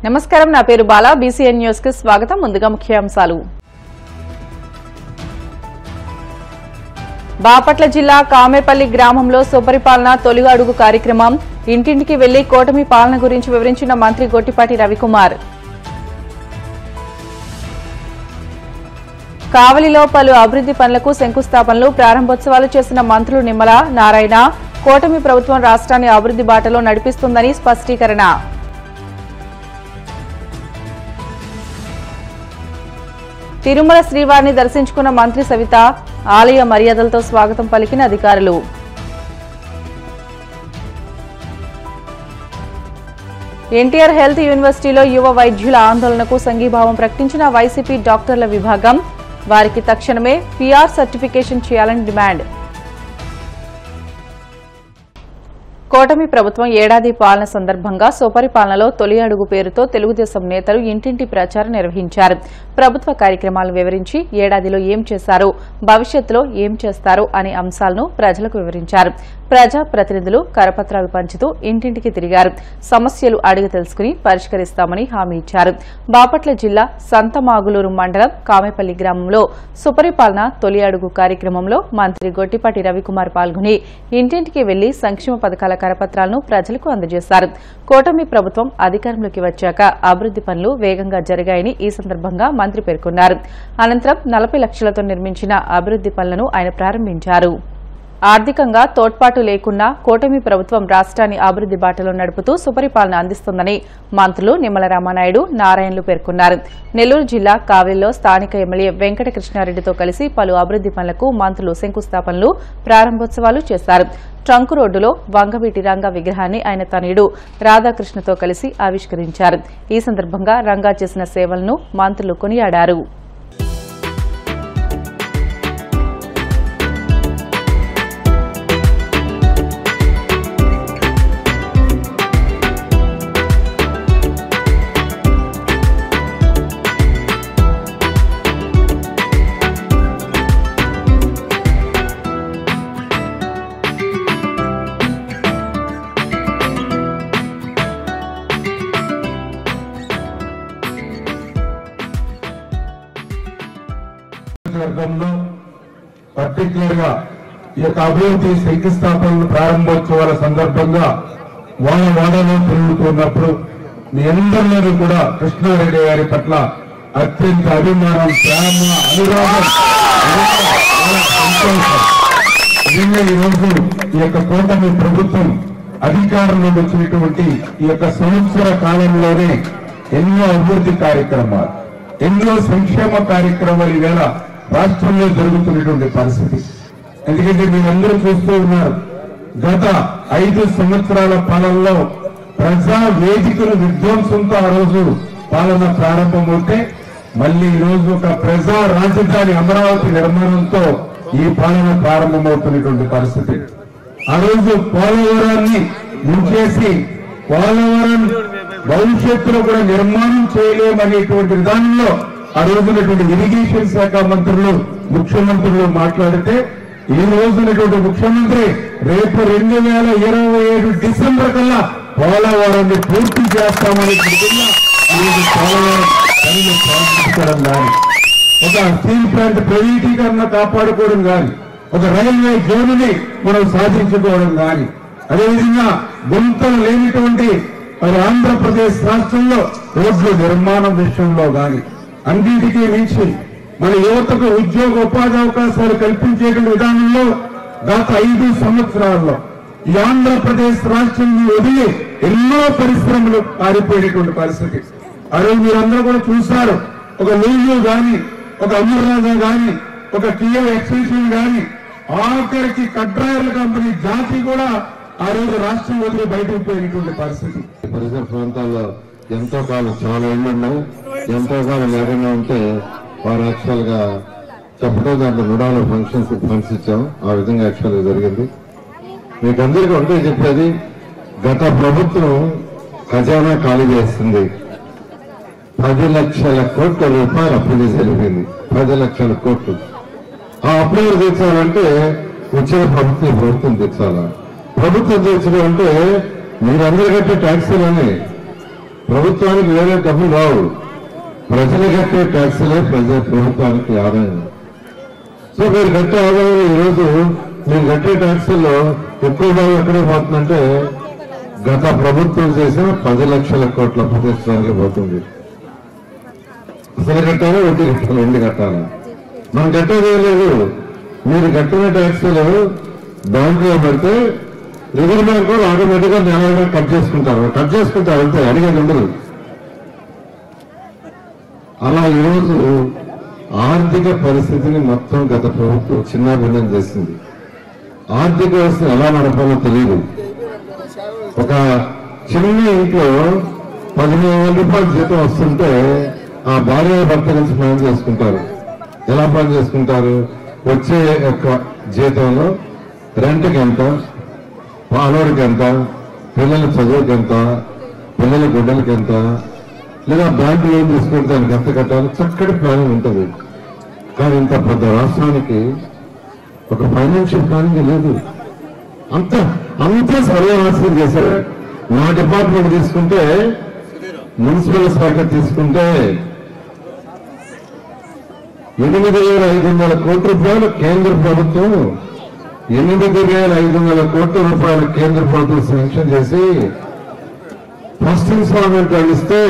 నమస్కారం, నా పేరు బాలా. బీసీఎన్ న్యూస్ కి స్వాగతం. ముందుగా ముఖ్యాంశాలు. బాపట్ల జిల్లా కామేపల్లి గ్రామంలో సుపరిపాలన తొలి అడుగు కార్యక్రమం. ఇంటింటికి వెళ్లి కూటమి పాలన గురించి వివరించిన మంత్రి గొట్టిపాటి రవికుమార్. కావలిలో పలు అభివృద్ది పనులకు శంకుస్థాపనలు, ప్రారంభోత్సవాలు చేసిన మంత్రులు నిమ్మల, నారాయణ. కూటమి ప్రభుత్వం రాష్ట్రాన్ని అభివృద్ది బాటలో నడిపిస్తుందని స్పష్టీకరణ. తిరుమల శ్రీవారిని దర్శించుకున్న మంత్రి సవిత. ఆలయ మర్యాదలతో స్వాగతం పలికిన అధికారులు. ఎన్టీఆర్ హెల్త్ యూనివర్సిటీలో యువ వైద్యుల ఆందోళనకు సంఘీభావం ప్రకటించిన వైసీపీ డాక్టర్ల విభాగం. వారికి తక్షణమే పీఆర్ సర్టిఫికేషన్ చేయాలని డిమాండ్. కూటమి ప్రభుత్వం ఏడాది పాలన సందర్భంగా సుపరిపాలనలో తొలి అడుగు పేరుతో తెలుగుదేశం నేతలు ఇంటింటి ప్రచారం నిర్వహించారు. ప్రభుత్వ కార్యక్రమాలను వివరించి ఏడాదిలో ఏం చేశారో, భవిష్యత్తులో ఏం చేస్తారో అనే అంశాలను ప్రజలకు వివరించారు. ప్రజా ప్రతినిధులు కరపత్రాలు పంచుతూ ఇంటింటికి తిరిగారు. సమస్యలు అడిగి తెలుసుకుని పరిష్కరిస్తామని హామీ ఇచ్చారు. బాపట్ల జిల్లా సంతమాగులూరు మండలం కామేపల్లి గ్రామంలో సుపరిపాలన తొలి అడుగు కార్యక్రమంలో మంత్రి గొట్టిపాటి రవికుమార్ పాల్గొని ఇంటింటికి వెళ్లి సంక్షేమ పథకాల కరపత్రాలను ప్రజలకు అందజేశారు. కూటమి ప్రభుత్వం అధికారంలోకి వచ్చాక అభివృద్ది పనులు వేగంగా జరిగాయని ఈ సందర్భంగా మంత్రి పేర్కొన్నారు. అనంతరం 40 లక్షలతో నిర్మించిన అభివృద్ది పనులను ఆయన ప్రారంభించారు. ఆర్థికంగా తోడ్పాటు లేకున్నా కూటమి ప్రభుత్వం రాష్ట్రాన్ని అభివృద్ది బాటలో నడుపుతూ సుపరిపాలన అందిస్తుందని మంత్రులు నిమ్మల రామానాయుడు, నారాయణలు పేర్కొన్నారు. నెల్లూరు జిల్లా కావలిలో స్థానిక ఎమ్మెల్యే వెంకట కృష్ణారెడ్డితో కలిసి పలు అభివృద్ది పనులకు మంత్రులు శంకుస్థాపనలు, ప్రారంభోత్సవాలు చేశారు. ట్రంక్ రోడ్డులో వంగవీటి రంగా విగ్రహాన్ని ఆయన తనయుడు రాధాకృష్ణతో కలిసి ఆవిష్కరించారు. ఈ సందర్భంగా రంగా చేసిన సేవలను మంత్రులు కొనియాడారు. పర్టికులర్ గా ఈ యొక్క అభివృద్ధి శంకుస్థాపనలు, ప్రారంభోత్సవాల సందర్భంగా వాడలో తిరుగుతున్నప్పుడు మీ అందరిలోనూ కూడా కృష్ణారెడ్డి గారి పట్ల అత్యంత అభిమానం, ప్రేమ, అనురాగం, సంతోషం. నిన్న ఈరోజు ఈ యొక్క కూటమి ప్రభుత్వం అధికారంలోకి వచ్చినటువంటి ఈ యొక్క సంవత్సర కాలంలోనే ఎన్నో అభివృద్ధి కార్యక్రమాలు, ఎన్నో సంక్షేమ కార్యక్రమాలు ఈవేళ రాష్ట్రంలో జరుగుతున్నటువంటి పరిస్థితి. ఎందుకంటే మీరందరూ చూస్తూ ఉన్నారు, గత 5 సంవత్సరాల పాలనలో ప్రజా వేదికలు విధ్వంసంతో ఆ రోజు పాలన ప్రారంభమవుతే మళ్లీ ఈ రోజు ఒక ప్రజా రాజధాని అమరావతి నిర్మాణంతో ఈ పాలన ప్రారంభమవుతున్నటువంటి పరిస్థితి. ఆ రోజు పోలవరాన్ని ముంచేసి పోలవరం భవిష్యత్తులో కూడా నిర్మాణం చేయలేమనేటువంటి విధానంలో ఆ రోజునటువంటి ఇరిగేషన్ శాఖ మంత్రులు, ముఖ్యమంత్రులు మాట్లాడితే ఈ రోజునటువంటి ముఖ్యమంత్రి రేపు 2027 డిసెంబర్ కల్లా పోలవరాన్ని పూర్తి చేస్తామని పోలవరం పనులు ప్రారంభించడం కానీ, ఒక స్టీల్ ప్లాంట్ ప్రైవేటీకరణ కాపాడుకోవడం కానీ, ఒక రైల్వే జోనుని మనం సాధించుకోవడం కానీ, అదేవిధంగా గుంతలు లేనిటువంటి మరి ఆంధ్రప్రదేశ్ రాష్ట్రంలో రోడ్ల నిర్మాణం విషయంలో కానీ, అన్నింటికీ మించి మన యువతకు ఉద్యోగ ఉపాధి అవకాశాలు కల్పించేటువంటి విధానంలో గత 5 సంవత్సరాల్లో ఈ ఆంధ్రప్రదేశ్ రాష్ట్రాన్ని వదిలి ఎన్నో పరిశ్రమలు పారిపోయేటువంటి పరిస్థితి. అదే మీరందరూ కూడా చూశారు. ఒక లూలు గాని, ఒక అమర్రాజా గాని, ఒక కియో ఎక్స్టెన్షన్ గాని, ఆఖరికి కడ్రాయర్ల కంపెనీ జాతి కూడా ఆ రోజు రాష్ట్రం వదిలి బయటకు పోయినటువంటి పరిస్థితి. పరిసర ప్రాంతాల్లో ఎంతో కాలం చాలా ఏళ్ళు ఉన్నాయి, ఎంతో కాలం లేకుండా ఉంటే వారు యాక్చువల్ గా చెప్పడం దాంట్లో రుణాలు ఫండ్స్ ఇచ్చాం. ఆ విధంగా యాక్చువల్ గా జరిగింది. మీకు అందరికీ ఉంటే చెప్పేది, గత ప్రభుత్వం ఖజానా ఖాళీ చేస్తుంది. 10 లక్షల కోట్ల రూపాయలు అప్పు చేసి వెళ్ళిపోయింది. 10 లక్షల కోట్లు. ఆ అప్పులు తీర్చాలంటే వచ్చిన ప్రభుత్వం తీర్చాలా? ప్రభుత్వం తీర్చడం అంటే మీరందరూ కట్టే ట్యాక్సీలని ప్రభుత్వానికి వేరే డబ్బులు రావు, ప్రజలు కట్టే ట్యాక్సులే ప్రభుత్వానికి ఆదాయం. సో మీరు కట్టే ఆదాయం ఈరోజు మీరు కట్టే ట్యాక్సుల్లో ఎక్కువ భాగం ఎక్కడే పోతుందంటే గత ప్రభుత్వం చేసిన 10 లక్షల కోట్ల ప్రతిష్టానికి పోతుంది. అసలు కట్టాలి, వడ్డీ కట్టాలి, ఎండి కట్టాలి. మనం కట్టేది ఏం లేదు. మీరు కట్టిన ట్యాక్సులు బ్యాంకులో పెడితే రిజర్వ్ బ్యాంక్ కూడా ఆటోమేటిక్ గా నెలగా కట్ చేసుకుంటారు అంతే, అడిగేది ఉండదు. అలా ఈరోజు ఆర్థిక పరిస్థితిని మొత్తం గత ప్రభుత్వం చిన్నాభిన్నం చేసింది. ఆర్థిక వ్యవస్థను ఎలా నడపాలో తెలియదు. ఒక చిన్న ఇంట్లో 15,000 రూపాయల జీతం వస్తుంటే ఆ భార్య భర్త కలిసి ప్లాన్ చేసుకుంటారు. ఎలా ప్లాన్ చేసుకుంటారు? వచ్చే యొక్క జీతంలో రెంట్కి ఎంత, పాలోడికి ఎంత, పిల్లల చదువుకి ఎంత, పిల్లల గుడ్డలకి ఎంత, లేదా బ్యాంకు లోన్ తీసుకుంటే దానికి ఎంత కట్టాలి, చక్కటి ప్లానింగ్ ఉంటుంది. కానీ ఇంత పెద్ద రాష్ట్రానికి ఒక ఫైనాన్షియల్ ప్లానింగ్ లేదు. అంతా సర్వనాశనం చేశారు. మా డిపార్ట్మెంట్ తీసుకుంటే, మున్సిపల్ శాఖ తీసుకుంటే 8,500 కోట్ల రూపాయలు కేంద్ర ప్రభుత్వం 8,500 కోట్ల రూపాయలు కేంద్ర ప్రభుత్వం శాంక్షన్ చేసి ఫస్ట్ ఇన్స్టాల్మెంట్ ఇస్తే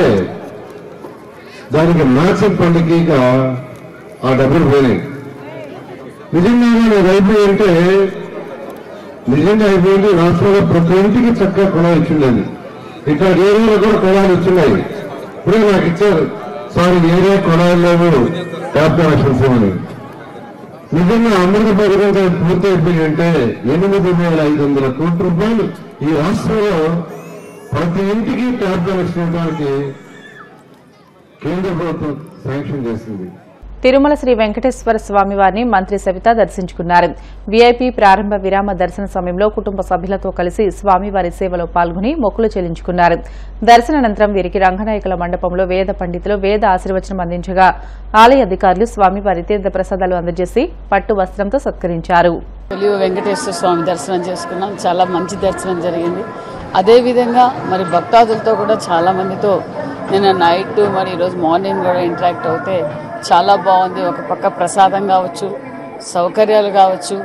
దానికి మ్యాచింగ్ ఫండ్కి ఆ డబ్బులు పోయినాయి. నిజంగా అయిపోయింటే నిజంగా అయిపోయింది. రాష్ట్రంలో ప్రతి ఇంటికి చక్కగా కొనాలు ఇచ్చిండేది. ఇక్కడ ఏరియాలో కూడా కొనాలు ఇచ్చున్నాయి. ఇప్పుడే నాకు ఇచ్చారు, సార్ ఏరియా కొనాలు లేవు, ట్యాప్ కనెక్షన్స్ అని. నిజంగా అమృత పథకం పూర్తి అయిపోయిందంటే 8,500 కోట్ల రూపాయలు ఈ రాష్ట్రంలో ప్రతి ఇంటికి ట్యాప్ కనెక్షన్ ఇవ్వడానికి కేంద్ర ప్రభుత్వం శాంక్షన్ చేసింది. తిరుమల శ్రీ వెంకటేశ్వర స్వామి వారిని మంత్రి సవిత దర్శించుకున్నారు. వీఐపీ ప్రారంభ విరామ దర్శన సమయంలో కుటుంబ సభ్యులతో కలిసి స్వామివారి సేవలో పాల్గొని మొక్కులు చెల్లించుకున్నారు. దర్శనానంతరం వీరికి రంగనాయకుల మండపంలో వేద పండితులు వేద ఆశీర్వచనం అందించగా ఆలయ అధికారులు స్వామివారి తీర్థ ప్రసాదాలు అందజేసి పట్టు వస్త్రంతో సత్కరించారు. వెంకటేశ్వర స్వామి దర్శనం చేసుకున్నాం. చాలా మంచి దర్శనం జరిగింది. అదేవిధంగా మరి భక్తాదులతో కూడా చాలా మందితో నిన్న నైట్ మరి ఈరోజు మార్నింగ్ కూడా ఇంటరాక్ట్ అవుతే చాలా బాగుంది. ఒక పక్క ప్రసాదం కావచ్చు, సౌకర్యాలు కావచ్చు,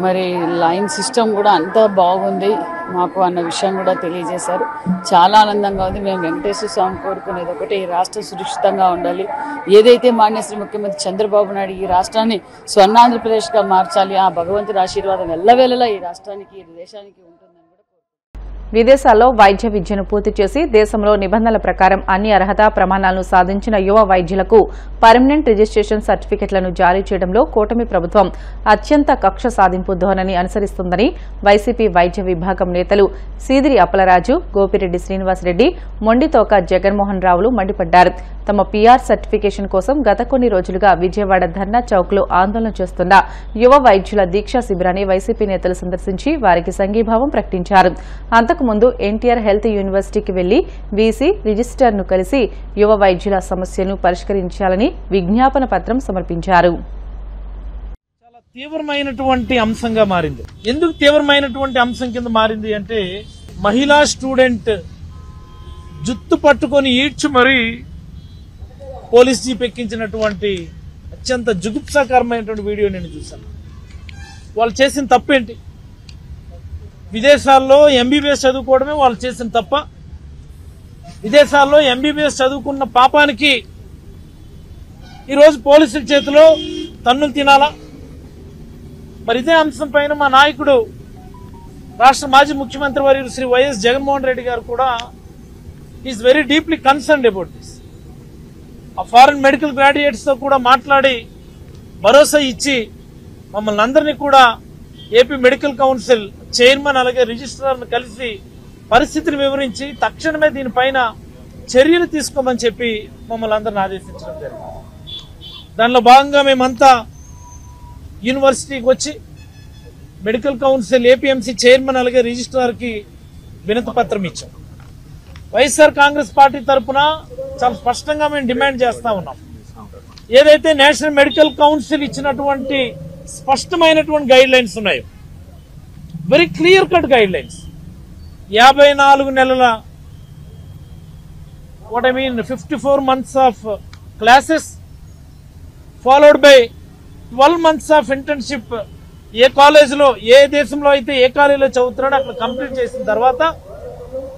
మరి లైన్ సిస్టమ్ కూడా అంతా బాగుంది మాకు అన్న విషయం కూడా తెలియజేశారు. చాలా ఆనందంగా ఉంది. మేము వెంకటేశ్వర స్వామి కోరుకునేది ఒకటి, ఈ రాష్ట్రం సురక్షితంగా ఉండాలి. ఏదైతే మాన్యశ్రీ ముఖ్యమంత్రి చంద్రబాబు నాయుడు ఈ రాష్ట్రాన్ని స్వర్ణాంధ్రప్రదేశ్గా మార్చాలి, ఆ భగవంతుడి ఆశీర్వాదం ఎల్లవేళలా ఈ రాష్ట్రానికి ఈ దేశానికి ఉంటుందని కూడా. విదేశాల్లో వైద్య విద్యను పూర్తి చేసి దేశంలో నిబంధనల ప్రకారం అన్ని అర్హత ప్రమాణాలను సాధించిన యువ వైద్యులకు పర్మనెంట్ రిజిస్ట్రేషన్ సర్టిఫికెట్లను జారీ చేయడంలో కూటమి ప్రభుత్వం అత్యంత కక్ష సాధింపు ధోరణిని అనుసరిస్తుందని వైసీపీ వైద్య విభాగం నేతలు సీదిరి అప్పలరాజు, గోపిరెడ్డి శ్రీనివాసరెడ్డి, మొండితోక జగన్మోహన్ రావులు మండిపడ్డారు. తమ పీఆర్ సర్టిఫికేషన్ కోసం గత కొన్ని రోజులుగా విజయవాడ ధర్నా చౌక్లో ఆందోళన చేస్తున్న యువ వైద్యుల దీక్షా శిబిరాన్ని వైసీపీ నేతలు సందర్శించి వారికి సంఘీభావం ప్రకటించారు. అంతకుముందు ఎన్టీఆర్ హెల్త్ యూనివర్సిటీకి వెళ్లి వీసీ రిజిస్ట్రార్ను కలిసి యువ వైద్యుల సమస్యలను పరిష్కరించాలని విజ్ఞాపన పత్రం సమర్పించారు. చాలా తీవ్రమైనటువంటి అంశంగా మారింది. ఎందుకు తీవ్రమైనటువంటి అంశం కింద మారింది అంటే, మహిళా స్టూడెంట్ జుత్తు పట్టుకొని ఈడ్చి మరీ పోలీస్ జీప్ ఎక్కించినటువంటి అత్యంత జుగుప్సాకరమైనటువంటి వీడియో నేను చూశాను. వాళ్ళు చేసిన తప్పేంటి? విదేశాల్లో ఎంబీబీఎస్ చదువుకోవడమే వాళ్ళు చేసిన తప్ప? విదేశాల్లో ఎంబీబీఎస్ చదువుకున్న పాపానికి ఈరోజు పోలీసుల చేతిలో తన్నులు తినాలా? మరి ఇదే అంశం పైన మా నాయకుడు రాష్ట్ర మాజీ ముఖ్యమంత్రి వర్యులు శ్రీ వైఎస్ జగన్మోహన్ రెడ్డి గారు కూడా is very deeply concerned about this. ఆ ఫారెన్ మెడికల్ గ్రాడ్యుయేట్స్ తో కూడా మాట్లాడి భరోసా ఇచ్చి మమ్మల్ని అందరినీ కూడా ఏపీ మెడికల్ కౌన్సిల్ చైర్మన్ అలాగే రిజిస్ట్రార్ను కలిసి పరిస్థితిని వివరించి తక్షణమే దీనిపైన చర్యలు తీసుకోమని చెప్పి మమ్మల్ని అందరిని ఆదేశించడం జరిగింది. దానిలో భాగంగా మేమంతా యూనివర్సిటీకి వచ్చి మెడికల్ కౌన్సిల్ ఏపీఎంసీ చైర్మన్ అలాగే రిజిస్ట్రార్కి వినతి పత్రం ఇచ్చాం. వైఎస్ఆర్ కాంగ్రెస్ పార్టీ తరఫున చాలా స్పష్టంగా మేము డిమాండ్ చేస్తా ఉన్నాం. ఏదైతే నేషనల్ మెడికల్ కౌన్సిల్ ఇచ్చినటువంటి స్పష్టమైనటువంటి గైడ్ లైన్స్ ఉన్నాయో, very clear cut guide lines, 54 నెలల what I mean 54 months of classes followed by 12 months of internship. ఏ కాలేజీలో ఏ దేశంలో అయితే ఏ కాలేజీలో చదువుతున్నాడో అక్కడ కంప్లీట్ చేసిన తర్వాత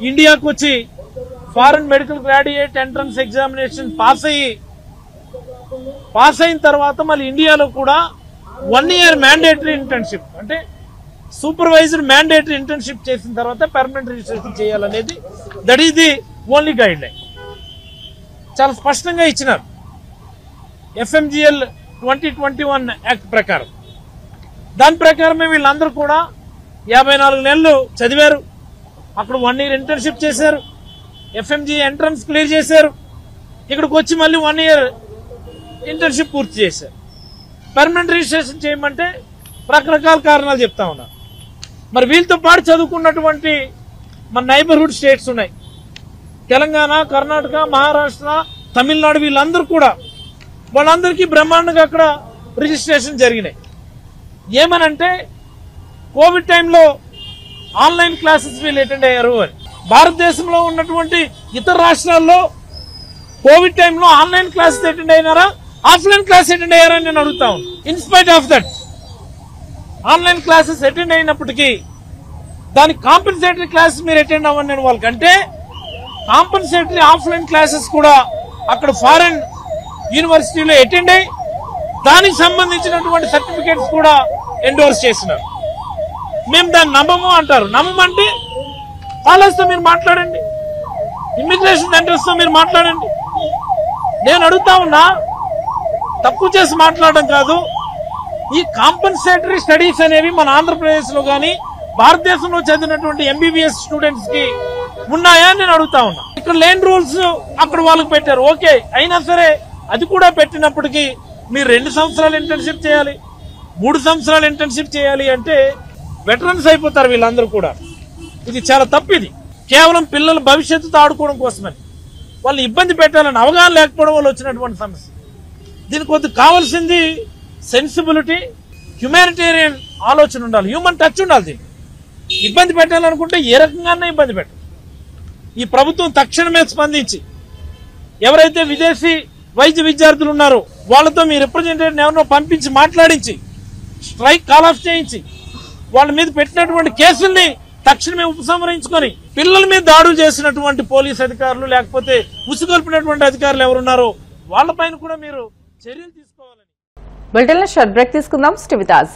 ఇండియాకు వచ్చి foreign medical graduate entrance examination pass అయిన తర్వాత మళ్ళీ ఇండియాలో కూడా 1 year మ్యాండేటరీ ఇంటర్న్షిప్ అంటే సూపర్వైజర్ మ్యాండేటరీ ఇంటర్న్షిప్ చేసిన తర్వాత పర్మనెంట్ రిజిస్ట్రేషన్ చేయాలనేది that is the only guide line. చాలా స్పష్టంగా ఇచ్చినారు FMGL 2021 యాక్ట్ ప్రకారం. దాని ప్రకారమే వీళ్ళందరూ కూడా 54 నెలలు చదివారు, అక్కడ 1 year ఇంటర్న్షిప్ చేశారు, FMG ఎంట్రన్స్ క్లియర్ చేశారు, ఇక్కడికి వచ్చి మళ్ళీ 1 year ఇంటర్న్షిప్ పూర్తి చేశారు. పర్మనెంట్ రిజిస్ట్రేషన్ చేయమంటే రకరకాల కారణాలు చెప్తా ఉన్నారు. మరి వీళ్ళతో పాటు చదువుకున్నటువంటి మన నైబర్హుడ్ స్టేట్స్ ఉన్నాయి, తెలంగాణ, కర్ణాటక, మహారాష్ట్ర, తమిళనాడు, వీళ్ళందరూ కూడా వాళ్ళందరికీ బ్రహ్మాండంగా అక్కడ రిజిస్ట్రేషన్ జరిగినాయి. ఏమనంటే కోవిడ్ టైంలో ఆన్లైన్ క్లాసెస్ వీళ్ళు అటెండ్ అయ్యారు అని. భారతదేశంలో ఉన్నటువంటి ఇతర రాష్ట్రాల్లో కోవిడ్ టైంలో ఆన్లైన్ క్లాసెస్ అటెండ్ అయినారా, ఆఫ్లైన్ క్లాస్ అటెండ్ అయ్యారా అని నేను అడుగుతా ఉన్నాను. In spite of that online classes attend అయినప్పటికీ దానికి కాంపెన్సేటరీ క్లాసెస్ మీరు అటెండ్ అవ్వండి నేను వాళ్ళకంటే కాంపెన్సేటరీ ఆఫ్లైన్ క్లాసెస్ కూడా అక్కడ ఫారెన్ యూనివర్సిటీలో అటెండ్ అయ్యి దానికి సంబంధించినటువంటి సర్టిఫికేట్స్ కూడా ఎండోర్స్ చేసినారు. మేము దాన్ని నమ్మము అంటారు. నమ్మమంటే కాలేజ్తో మీరు మాట్లాడండి, ఇమ్మిగ్రేషన్ సెంటర్స్తో మీరు మాట్లాడండి. నేను అడుగుతా ఉన్నా, తక్కువ చేసి మాట్లాడడం కాదు, ఈ కాంపెన్సేటరీ స్టడీస్ అనేవి మన ఆంధ్రప్రదేశ్లో కానీ భారతదేశంలో చదివినటువంటి MBBS స్టూడెంట్స్ కి ఉన్నాయా నేను అడుగుతా ఉన్నా. ఇక్కడ లేని రూల్స్ అక్కడ వాళ్ళకి పెట్టారు, ఓకే. అయినా సరే అది కూడా పెట్టినప్పటికీ మీరు 2 సంవత్సరాలు ఇంటర్న్షిప్ చేయాలి, 3 సంవత్సరాలు ఇంటర్న్షిప్ చేయాలి అంటే వెటరన్స్ అయిపోతారు వీళ్ళందరూ కూడా. ఇది చాలా తప్పు. ఇది కేవలం పిల్లల భవిష్యత్తుతో ఆడుకోవడం కోసమని వాళ్ళు ఇబ్బంది పెట్టాలని అవగాహన లేకపోవడం వల్ల వచ్చినటువంటి సమస్య. దీనికి కొద్దిగా కావాల్సింది సెన్సిబిలిటీ, హ్యుమానిటేరియన్ ఆలోచన ఉండాలి, హ్యూమన్ టచ్ ఉండాలి. దీన్ని ఇబ్బంది పెట్టాలనుకుంటే ఏ రకంగానే ఇబ్బంది పెట్టాలి. ఈ ప్రభుత్వం తక్షణమే స్పందించి ఎవరైతే విదేశీ వైద్య విద్యార్థులు ఉన్నారో వాళ్ళతో మీ రిప్రజెంటేటివ్ ఎవరినో పంపించి మాట్లాడించి స్ట్రైక్ కాల్ ఆఫ్ చేయించి వాళ్ళ మీద పెట్టినటువంటి కేసుల్ని తక్షణమే ఉపసంహరించుకొని పిల్లల మీద దాడులు చేసినటువంటి పోలీస్ అధికారులు లేకపోతే ఉసుగొల్పినటువంటి అధికారులు ఎవరున్నారో వాళ్ళపైన కూడా మీరు చర్యలు తీసుకోవాలని. బులెటిన్లో షార్ట్ బ్రేక్ తీసుకుందాం. Stay with us.